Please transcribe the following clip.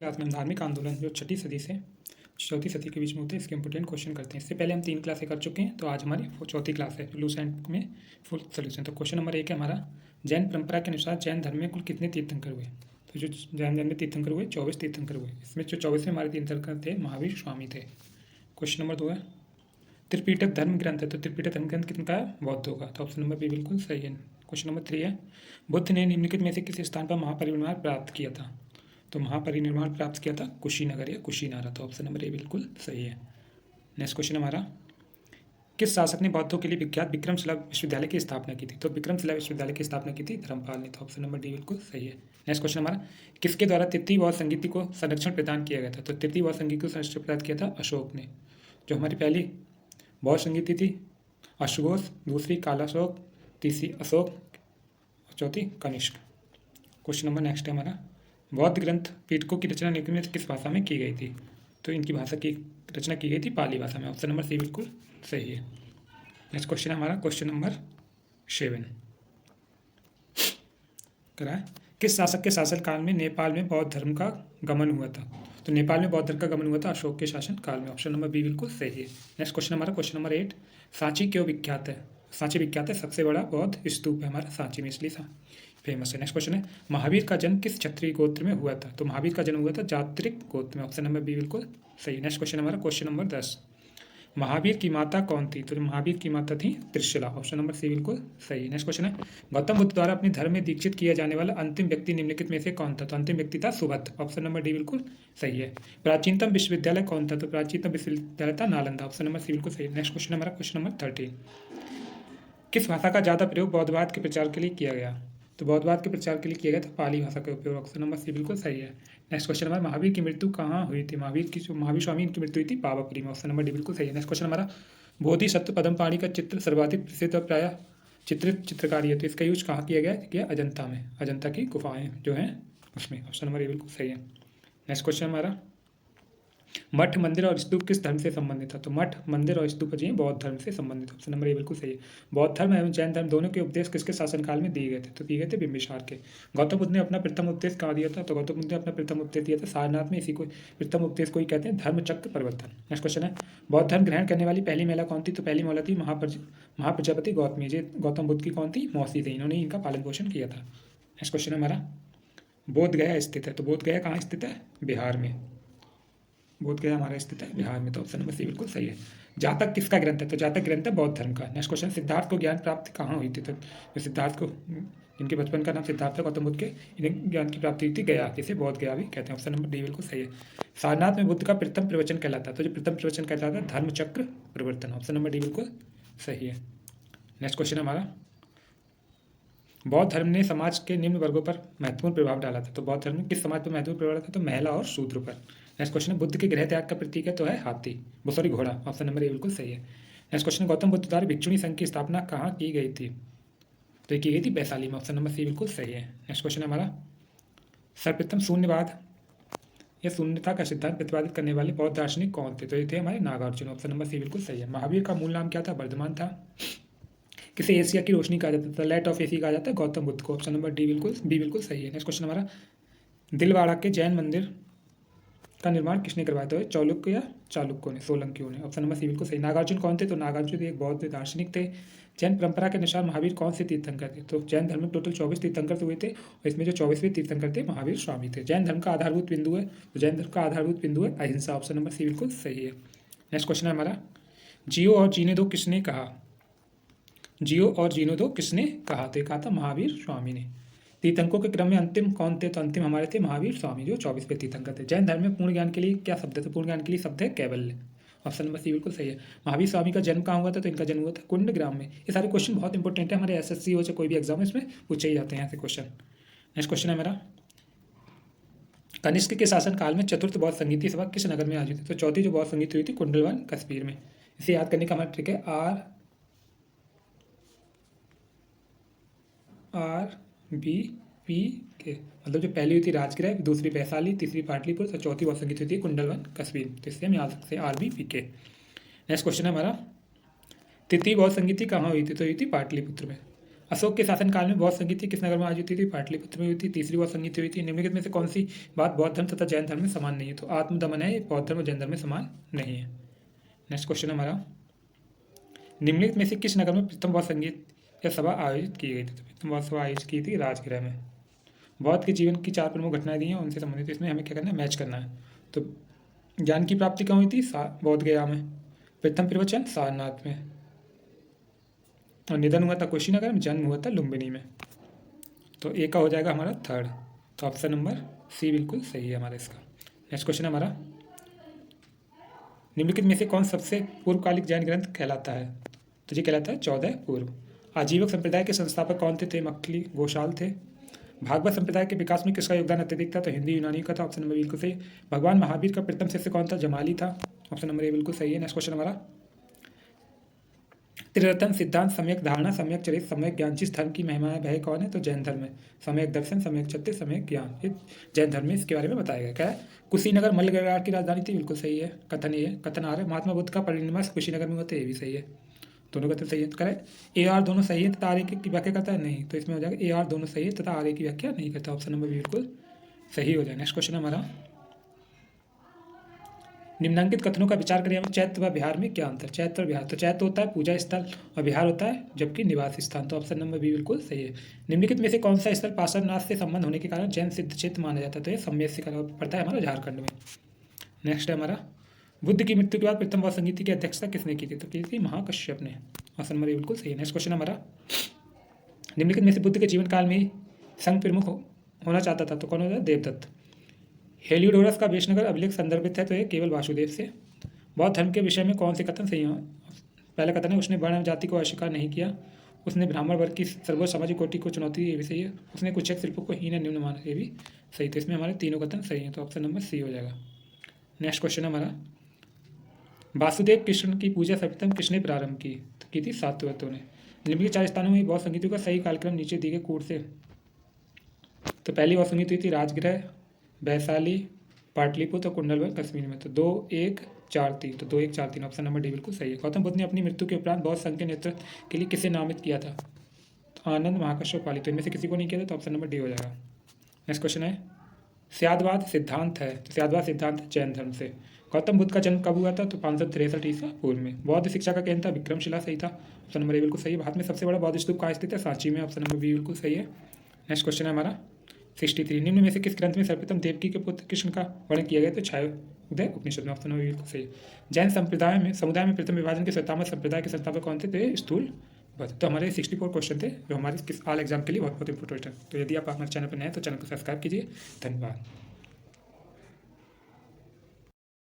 Class में हम धार्मिक आंदोलन जो छठी सदी से चौथी सदी के बीच में होते हैं इसके इंपोर्टेंट क्वेश्चन करते हैं। इससे पहले हम 3 क्लासें कर चुके हैं, तो आज हमारी चौथी क्लास है लूसेंट में फुल सोल्यूशन। तो क्वेश्चन नंबर 1 है हमारा, जैन परंपरा के अनुसार जैन धर्म में कुल कितने तीर्थंकर हुए? तो जो जैन धर्म में तीर्थंकर हुए 24 तीर्थंकर हुए। इसमें जो 24वें हमारे तीर्थंकर थे महावीर स्वामी थे। क्वेश्चन नंबर 2 है, त्रिपिटक धर्म ग्रंथ है, तो त्रिपिटक धर्म ग्रंथ कितना है? बौद्धों का। तो ऑप्शन नंबर बी बिल्कुल सही है। क्वेश्चन नंबर 3 है, बुद्ध ने निम्नलिखित में से किस स्थान पर महापरिनिर्वाण प्राप्त किया था? तो महापरिनिर्वाण प्राप्त किया था कुशीनगर या कुशीनारा। तो ऑप्शन नंबर ए बिल्कुल सही है। नेक्स्ट क्वेश्चन हमारा, किस शासक ने बौद्धों के लिए विख्यात विक्रमशिला विश्वविद्यालय की स्थापना की थी? तो विक्रमशिला विश्वविद्यालय की स्थापना की थी धर्मपाल ने। तो ऑप्शन नंबर डी बिल्कुल सही है। नेक्स्ट क्वेश्चन हमारा, किसके द्वारा तृतीय बौद्ध संगीति को संरक्षण प्रदान किया गया था? तो तृतीय बौद्ध संगीत को संरक्षण प्रदान किया था अशोक ने। जो हमारी पहली बौद्ध संगीति थी अशोघोष, दूसरी कालाशोक, तीसरी अशोक, चौथी कनिष्क। क्वेश्चन नंबर नेक्स्ट है हमारा, बौद्ध ग्रंथ पिटकों की रचना निम्न में किस भाषा में की गई थी? तो इनकी भाषा की रचना की गई थी पाली भाषा में। ऑप्शन नंबर सी बिल्कुल सही है। नेक्स्ट क्वेश्चन है हमारा क्वेश्चन नंबर 7 करा है, किस शासक के शासन काल में नेपाल में बौद्ध धर्म का गमन हुआ था? तो नेपाल में बौद्ध धर्म का गमन हुआ था अशोक के शासन काल में। ऑप्शन नंबर बी बिल्कुल सही है। नेक्स्ट क्वेश्चन हमारा क्वेश्चन नंबर 8, सांची क्यों विख्यात है? सांची विख्यात है, सबसे बड़ा बौद्ध स्तूप है हमारा सांची में, इसलिए फेमस है। नेक्स्ट क्वेश्चन है, महावीर का जन्म किस क्षत्रिय गोत्र में हुआ था? तो महावीर का जन्म हुआ था जात्रिक गोत्र में। ऑप्शन नंबर बी बिल्कुल सही। नेक्स्ट क्वेश्चन हमारा क्वेश्चन नंबर 10, महावीर की माता कौन थी? तो महावीर की माता थी त्रिशला। ऑप्शन नंबर सी बिल्कुल सही। नेक्स्ट क्वेश्चन है, गौतम बुद्ध द्वारा अपने धर्म में दीक्षित किया जाने वाला अंतिम व्यक्ति निम्नलिखित में से कौन था? तो अंतिम व्यक्ति था सुबुद्ध। ऑप्शन नंबर डी बिल्कुल सही है। प्राचीनतम विश्वविद्यालय कौन था? तो प्राचीनतम विश्वविद्यालय था नालंदा। ऑप्शन नंबर सी बिल्कुल सही। नेक्स्ट क्वेश्चन हमारा क्वेश्चन नंबर 13, किस भाषा का ज़्यादा प्रयोग बौद्धवाद के प्रचार के लिए किया गया? तो बौद्धवाद के प्रचार के लिए किया गया था पाली भाषा का उपयोग। ऑप्शन नंबर सी बिल्कुल सही है। नेक्स्ट क्वेश्चन हमारा, महावीर की मृत्यु कहाँ हुई थी? महावीर स्वामी की मृत्यु हुई थी पावापुरी में। ऑप्शन नंबर डी बिल्कुल सही है। नेक्स्ट क्वेश्चन हमारा, बोधिसत्व पद्मपाणि का चित्र सर्वाधिक प्रसिद्ध और प्रायः चित्रित चित्रकारी है, तो इसका यूज कहाँ किया गया? किया अजंता में, अजंता की गुफाएं जो हैं उसमें। ऑप्शन नंबर ए बिल्कुल सही है। नेक्स्ट क्वेश्चन हमारा, मठ मंदिर और स्तूप किस धर्म से संबंधित था? तो मठ मंदिर और स्तूप जी बौद्ध धर्म से संबंधित। ऑप्शन नंबर ए बिल्कुल सही है। बौद्ध धर्म एवं जैन धर्म दोनों के उपदेश किसके शासनकाल में दिए गए थे? तो दिए गए थे बिंबिसार के। गौतम बुद्ध ने अपना प्रथम उपदेश कहाँ दिया था? तो गौतम बुद्ध ने अपना प्रथम उपदेश दिया था सारनाथ में। इसी को प्रथम उपदेश को ही कहते हैं धर्मचक्र प्रवर्तन। नेक्स्ट क्वेश्चन है, बौद्ध धर्म ग्रहण करने वाली पहली महिला कौन थी? तो पहली महिला थी महाप्रजापति गौतमी जी। गौतम बुद्ध की कौन थी? मौसी थी। इन्होंने इनका पालन पोषण किया था। नेक्स्ट क्वेश्चन हमारा, बोध गया स्थित है, तो बोध गया कहाँ स्थित है? बिहार में। बोध गया हमारा स्थित है बिहार में। तो ऑप्शन नंबर सी बिल्कुल सही है। जातक किसका ग्रंथ है? तो जातक ग्रंथ है बौद्ध धर्म का। नेक्स्ट क्वेश्चन, सिद्धार्थ को ज्ञान प्राप्ति कहाँ हुई थी? तो सिद्धार्थ को, इनके बचपन का नाम सिद्धार्थ है गौतम बुद्ध के, इन्हें ज्ञान की प्राप्ति हुई थी गया, जिसे बौद्ध गया भी कहते हैं। ऑप्शन नंबर डी बिल्कुल सही है। सारनाथ में बुद्ध का प्रथम प्रवचन कहलाता है, तो जो प्रथम प्रवचन कहलाता है धर्मचक्र प्रवर्तन। ऑप्शन नंबर डी बिल्कुल सही है। नेक्स्ट क्वेश्चन हमारा, बौद्ध धर्म ने समाज के निम्न वर्गों पर महत्वपूर्ण प्रभाव डाला था। तो बौद्ध धर्म ने किस समाज पर महत्वपूर्ण प्रभाव डाला था? तो महिला और शूद्र पर। नेक्स्ट क्वेश्चन है, बुद्ध के गृह त्याग का प्रतीक है, तो है हाथी, वो सॉरी घोड़ा। ऑप्शन नंबर ए बिल्कुल सही है। नेक्स्ट क्वेश्चन, गौतम बुद्ध द्वारा भिक्षुणी संघ की स्थापना कहाँ की गई थी? तो ये की गई थी वैशाली में। ऑप्शन नंबर सी बिल्कुल सही है। नेक्स्ट क्वेश्चन हमारा, सर्वप्रथम शून्यवाद या शून्यता का सिद्धांत प्रतिपादित करने वाले बौद्ध दार्शनिक कौन थे? तो ये थे हमारे नागार्जुन। ऑप्शन नंबर सी बिल्कुल सही है। महावीर का मूल नाम क्या था? वर्धमान था। किसे एशिया की रोशनी कहा जाता था? लाइट ऑफ एशिया कहा जाता है गौतम बुद्ध को। ऑप्शन नंबर बी बिल्कुल सही है। नेक्स्ट क्वेश्चन हमारा, दिलवाड़ा के जैन मंदिर का निर्माण किसने करवाया था? चालुक्य या चालुक्यों ने, सोलंकियों ने। ऑप्शन नंबर सी बिल्कुल सही। नागार्जुन कौन थे? तो नागार्जुन एक बौद्ध दार्शनिक थे। जैन परंपरा के अनुसार महावीर कौन से तीर्थंकर थे? तो जैन धर्म में टोटल 24 तीर्थंकर हुए थे, और इसमें जो 24वें तीर्थंकर थे महावीर स्वामी थे। जैन धर्म का आधारभूत बिंदु है, तो जैन धर्म का आधारभूत बिंदु है अहिंसा। ऑप्शन नंबर सी बिल्कुल सही है। नेक्स्ट क्वेश्चन है हमारा, जियो और जीने दो किसने कहा? जियो और जीनो दो किसने कहा? तो कहा था महावीर स्वामी ने। तीर्थंकरों के क्रम में अंतिम कौन थे? तो अंतिम हमारे थे महावीर स्वामी, जो 24वें तीर्थंकर थे। जैन धर्म में पूर्ण ज्ञान के लिए क्या शब्द है? तो पूर्ण ज्ञान के लिए शब्द है कैवल्य। ऑप्शन नंबर सी बिल्कुल सही है। महावीर स्वामी का जन्म कहाँ हुआ था? तो इनका जन्म हुआ था कुंड ग्राम में। ये सारे क्वेश्चन बहुत इंपॉर्टेंट है, हमारे एसएससी हो चाहे कोई भी एग्जाम है इसमें पूछे ही जाते हैं यहाँ से क्वेश्चन। नेक्स्ट क्वेश्चन है मेरा, कनिष्क के शासन काल में चतुर्थ बौद्ध संगीति सभा किस नगर में आयोजित हुई? तो चौथी जो बौद्ध संगीत हुई थी कुंडलवन कश्मीर में। इसे याद करने का हमारा ट्रिक है RBPK, मतलब जो पहली हुई थी राजगृह, दूसरी वैशाली, तीसरी पाटलिपुत्र, तो चौथी बौद्ध संगीत हुई थी कुंडलवन कश्मीर। तो इससे हम याद सकते हैं RBPK। नेक्स्ट क्वेश्चन है हमारा, तृतीय बौद्ध संगीति कहाँ हुई थी? तो हुई थी पाटलिपुत्र में। अशोक के शासनकाल में बौद्ध संगीति किस नगर में आयोजित हुई थी? पाटलिपुत्र में हुई थी। तीसरी बौद्ध संगीति हुई थी। निम्नलिखित में से कौन सी बात बौद्ध धर्म तथा जैन धर्म में समान नहीं है? तो आत्मदमन है, ये बौद्ध धर्म और जैन धर्म में समान नहीं है। नेक्स्ट क्वेश्चन हमारा, निम्नलिखित में से किस नगर में प्रथम बौद्ध संगीत या सभा आयोजित की गई थी? तो प्रथम बौद्ध सभा आयोजित की थी राजगृह में। बौद्ध के जीवन की 4 प्रमुख घटनाएं दी हैं, उनसे संबंधित इसमें हमें क्या करना है? मैच करना है। तो ज्ञान की प्राप्ति कहाँ हुई थी? बौद्ध गया में। प्रथम प्रवचन सारनाथ में, और निधन हुआ था कुशीनगर में, जन्म हुआ था लुम्बिनी में। तो ए का हो जाएगा हमारा थर्ड। तो ऑप्शन नंबर सी बिल्कुल सही है हमारा इसका। नेक्स्ट क्वेश्चन हमारा, निम्नलिखित में से कौन सबसे पूर्वकालिक जैन ग्रंथ कहलाता है? तो ये कहलाता है 14 पूर्व। आजीवक संप्रदाय के संस्थापक कौन थे? मक्खली घोषाल थे। भागवत संप्रदाय के विकास में किसका योगदान अत्यधिक था? तो हिंदी यूनानी का था। ऑप्शन नंबर बिल्कुल सही। भगवान महावीर का प्रथम शिष्य कौन था? जमाली था। ऑप्शन नंबर ए बिल्कुल सही है। नेक्स्ट क्वेश्चन हमारा, त्रिरत्न सिद्धांत, सम्यक धारणा, सम्यक चरित, सम्यक ज्ञान जिस धर्म की महिमा है वह कौन है? तो जैन धर्म है। सम्यक दर्शन, सम्यक चरित्र, सम्यक ज्ञान, ये जैन धर्म में इसके बारे में बताया गया। क्या है? कुशीनगर मल्ल गढ़वाल की राजधानी थी, बिल्कुल सही है। कथन ये है, कथन आ रहा है महात्मा बुद्ध का परिनिर्वाण कुशीनगर में हुआ था, ये भी सही है। दोनों कथन सही है। तो करें ए आर दोनों सही है तथा आर की व्याख्या करता है? नहीं। तो इसमें हो जाएगा ए आर दोनों सही है तथा आर की व्याख्या नहीं करता। ऑप्शन नंबर बिल्कुल सही हो जाएगा। नेक्स्ट क्वेश्चन हमारा, निम्नांकित कथनों का विचार करें। चैत्य व विहार में क्या अंतर? चैत्य और विहार, तो चैत्य होता है पूजा स्थल और विहार होता है जबकि निवास स्थान। तो ऑप्शन नंबर बी बिल्कुल सही है। निम्नलिखित में से कौन सा स्थल पार्श्वनाथ से संबंध होने के कारण जैन सिद्ध क्षेत्र माना जाता है? तो ये सम्यक शिखर पड़ता है हमारा झारखंड में। नेक्स्ट है हमारा, बुद्ध की मृत्यु के बाद प्रथम बौद्ध संगीति की अध्यक्षता किसने की थी? तो की थी महाकश्यप ने। ऑप्शन नंबर बिल्कुल सही है। नेक्स्ट क्वेश्चन हमारा, निम्नलिखित में से बुद्ध के जीवन काल में ही संघ प्रमुख होना चाहता था, तो कौन होता है? देवदत्त। हेलियोडोरस का वेशनगर अभिलेख संदर्भित है, तो ये केवल वासुदेव से। बौद्ध धर्म के विषय में कौन से कथन सही हैं? पहला कथन है उसने वर्ण जाति को अस्वीकार नहीं किया, उसने ब्राह्मण वर्ग की सर्वोच्च सामाजिक कोटि को चुनौती दी, ये भी सही है। उसने कुछ शिल्पों को हीन निम्न माना, ये भी सही। तो इसमें हमारे तीनों कथन सही हैं, तो ऑप्शन नंबर सी हो जाएगा। नेक्स्ट क्वेश्चन हमारा, वासुदेव कृष्ण की पूजा सर्वप्रथम किसने प्रारंभ की? तो की थी सातवतों ने। निम्नलिखित 4 स्थानों में बौद्ध संगीतों का सही कालक्रम नीचे दिए गए कूट से। तो पहली बौद्ध संगीत हुई थी राजगृह, वैशाली, पाटलिपुत्र और कुंडलवन कश्मीर में। तो 2 1 4 3, तो 2 1 4 3 ऑप्शन नंबर डी बिल्कुल सही है। गौतम बुद्ध ने अपनी मृत्यु के उपरांत बौद्ध संघ के नेतृत्व के लिए किसे नामित किया था? तो आनंद, महाकश्यप, पाली। तो इनमें से किसी को नहीं किया था, तो ऑप्शन नंबर डी हो जाएगा। नेक्स्ट क्वेश्चन है, स्यादवाद सिद्धांत है, तो स्यादवाद सिद्धांत जैन धर्म से। गौतम बुद्ध का जन्म कब हुआ था? तो 563 ईसा पूर्व में। बौद्ध शिक्षा का केंद्र था विक्रमशिला, सही था। ऑप्शन नंबर ए बिल्कुल सही है। भारत में सबसे बड़ा बौद्ध स्तूप कहाँ स्थित है? सांची में। ऑप्शन नंबर बी बिल्कुल सही है। नेक्स्ट क्वेश्चन है हमारा 63, निम्न में से किस ग्रंथ में सर्वप्रथम देवकी के पुत्र कृष्ण का वर्णन किया गया? तो छायोदय उपनिषद में। ऑप्शन नंबर बिल्कुल सही है। जैन समुदाय में प्रथम विभाजन के 57वें संप्रदाय के संस्थापक कौन थे? तो स्थूल बुद्ध। तो हमारे 64 क्वेश्चन थे जो हमारे किस ऑल एग्जाम के लिए बहुत बहुत इंपॉर्टेंट है। तो यदि आप हमारे चैनल पर नए हैं तो चैनल को सब्सक्राइब कीजिए। धन्यवाद।